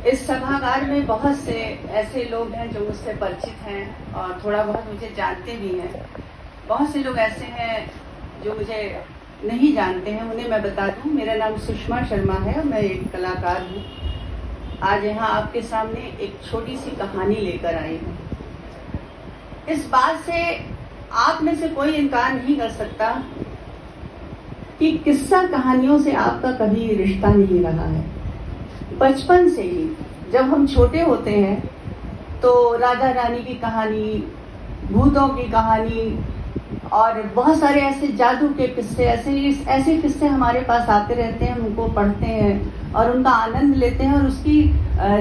इस सभागार में बहुत से ऐसे लोग हैं जो मुझसे परिचित हैं और थोड़ा बहुत मुझे जानते भी हैं। बहुत से लोग ऐसे हैं जो मुझे नहीं जानते हैं, उन्हें मैं बता दूं, मेरा नाम सुषमा शर्मा है और मैं एक कलाकार हूँ। आज यहाँ आपके सामने एक छोटी सी कहानी लेकर आई हूँ। इस बात से आप में से कोई इनकार नहीं कर सकता कि किस्सा कहानियों से आपका कभी रिश्ता नहीं रहा है। बचपन से ही जब हम छोटे होते हैं तो राजा रानी की कहानी, भूतों की कहानी और बहुत सारे ऐसे जादू के किस्से, ऐसे किस्से हमारे पास आते रहते हैं। हम उनको पढ़ते हैं और उनका आनंद लेते हैं और उसकी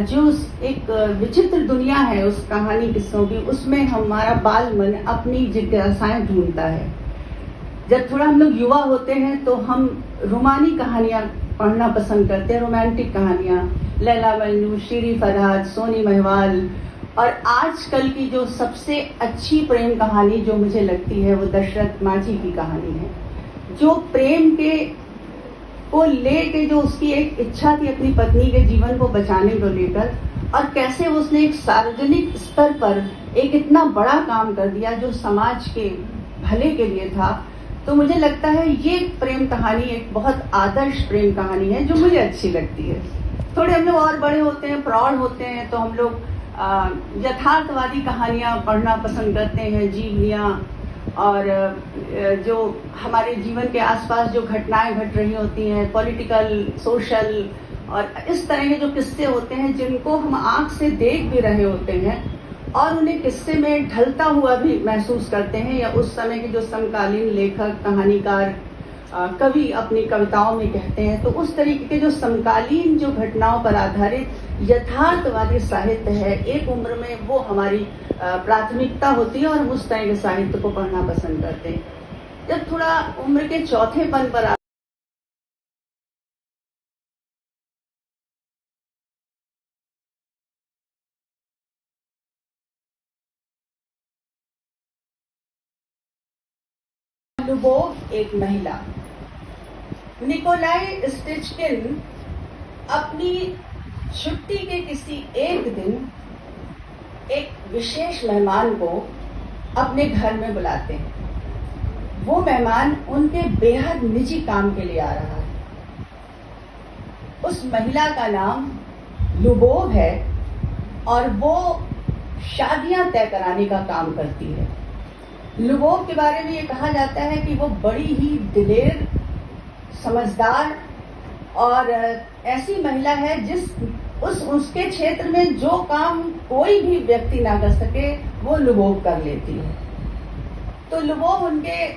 जो एक विचित्र दुनिया है उस कहानी किस्सों की, उसमें हमारा बाल मन अपनी जिज्ञासाएं ढूंढता है। जब थोड़ा हम लोग युवा होते हैं तो हम रोमानी कहानियां पढ़ना पसंद करते हैं, रोमांटिक कहानियां, लैला मजनू, शीरी फरहाद, सोनी महिवाल। और आजकल की जो सबसे अच्छी प्रेम कहानी जो मुझे लगती है वो दशरथ माझी की कहानी है, जो प्रेम के को लेके जो उसकी एक इच्छा थी अपनी पत्नी के जीवन को बचाने को लेकर, और कैसे उसने एक सार्वजनिक स्तर पर एक इतना बड़ा काम कर दिया जो समाज के भले के लिए था। तो मुझे लगता है ये प्रेम कहानी एक बहुत आदर्श प्रेम कहानी है जो मुझे अच्छी लगती है। थोड़े हम लोग और बड़े होते हैं, प्रौढ़ होते हैं, तो हम लोग यथार्थवादी कहानियां पढ़ना पसंद करते हैं, जीवनियां, और जो हमारे जीवन के आसपास जो घटनाएं घट रही होती हैं, पॉलिटिकल, सोशल, और इस तरह के जो किस्से होते हैं जिनको हम आंख से देख भी रहे होते हैं और उन्हें किस्से में ढलता हुआ भी महसूस करते हैं, या उस समय के जो समकालीन लेखक, कहानीकार, कवि अपनी कविताओं में कहते हैं। तो उस तरीके के जो समकालीन जो घटनाओं पर आधारित यथार्थवादी साहित्य है, एक उम्र में वो हमारी प्राथमिकता होती है और हम उस तरह के साहित्य को पढ़ना पसंद करते हैं। जब थोड़ा उम्र के चौथेपन पर लुबोव एक महिला, निकोलाई स्टिचकिन अपनी छुट्टी के किसी एक दिन एक विशेष मेहमान को अपने घर में बुलाते हैं। वो मेहमान उनके बेहद निजी काम के लिए आ रहा है। उस महिला का नाम लुबोव है और वो शादियां तय कराने का काम करती है। लुबोव के बारे में ये कहा जाता है कि वो बड़ी ही दिलेर, समझदार और ऐसी महिला है उसके क्षेत्र में जो काम कोई भी व्यक्ति ना कर सके वो लुबोव कर लेती है। तो लुबोव उनके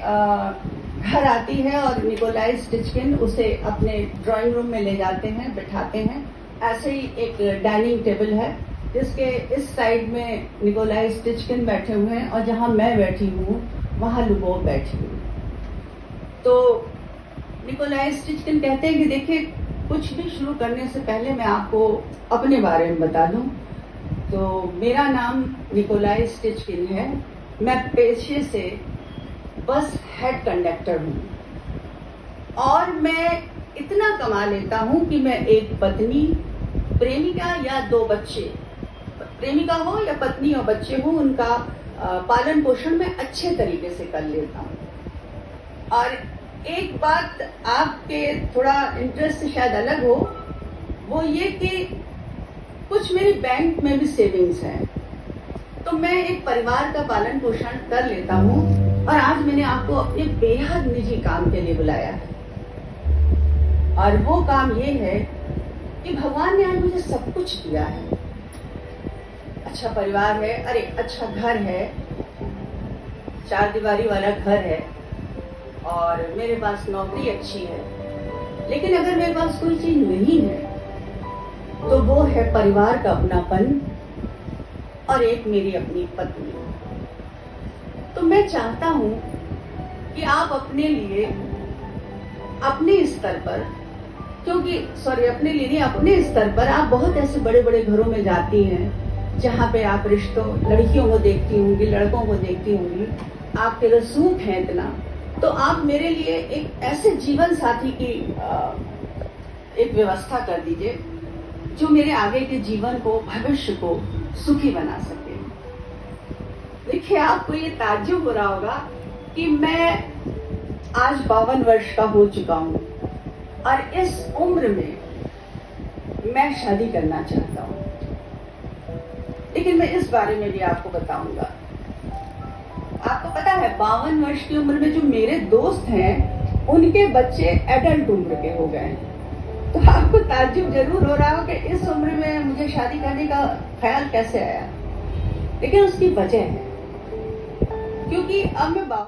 घर आती है और निकोलाई स्टिचकिन उसे अपने ड्राइंग रूम में ले जाते हैं, बिठाते हैं। ऐसे ही एक डाइनिंग टेबल है जिसके इस साइड में निकोलाई स्टिचकिन बैठे हुए हैं और जहां मैं बैठी हूँ वहां लुबोव बैठी हुई। तो निकोलाई स्टिचकिन कहते हैं कि देखिए, कुछ भी शुरू करने से पहले मैं आपको अपने बारे में बता दूं। तो मेरा नाम निकोलाई स्टिचकिन है। मैं पेशे से बस हेड कंडक्टर हूँ और मैं इतना कमा लेता हूँ कि मैं एक पत्नी, प्रेमिका या दो बच्चे, प्रेमिका हो या पत्नी और बच्चे हो, उनका पालन पोषण में अच्छे तरीके से कर लेता हूँ। और एक बात आपके थोड़ा इंटरेस्ट से शायद अलग हो, वो ये कि कुछ मेरी बैंक में भी सेविंग्स हैं। तो मैं एक परिवार का पालन पोषण कर लेता हूँ और आज मैंने आपको अपने बेहद निजी काम के लिए बुलाया है। और वो काम ये है कि भगवान ने आज मुझे सब कुछ दिया है। अच्छा परिवार है, अरे अच्छा घर है, चार दीवारी वाला घर है और मेरे पास नौकरी अच्छी है। लेकिन अगर मेरे पास कोई चीज नहीं है तो वो है परिवार का अपनापन और एक मेरी अपनी पत्नी। तो मैं चाहता हूं कि आप अपने लिए अपने स्तर पर, अपने लिए नहीं, अपने स्तर पर आप बहुत ऐसे बड़े बड़े घरों में जाती हैं जहां पे आप रिश्तों, लड़कियों को देखती होंगी, लड़कों को देखती होंगी, आपके रसूख हैं इतना। तो आप मेरे लिए एक ऐसे जीवन साथी की एक व्यवस्था कर दीजिए जो मेरे आगे के जीवन को, भविष्य को सुखी बना सके। देखिए, आपको ये ताज्जुब हो रहा होगा कि मैं आज 52 वर्ष का हो चुका हूं और इस उम्र में मैं शादी करना चाहता हूं। लेकिन मैं इस बारे में भी आपको बताऊंगा। आपको पता है, 52 वर्ष की उम्र में जो मेरे दोस्त हैं, उनके बच्चे एडल्ट उम्र के हो गए हैं। तो आपको ताज्जुब जरूर हो रहा हो कि इस उम्र में मुझे शादी करने का ख्याल कैसे आया। लेकिन उसकी वजह है, क्योंकि अब मैं 52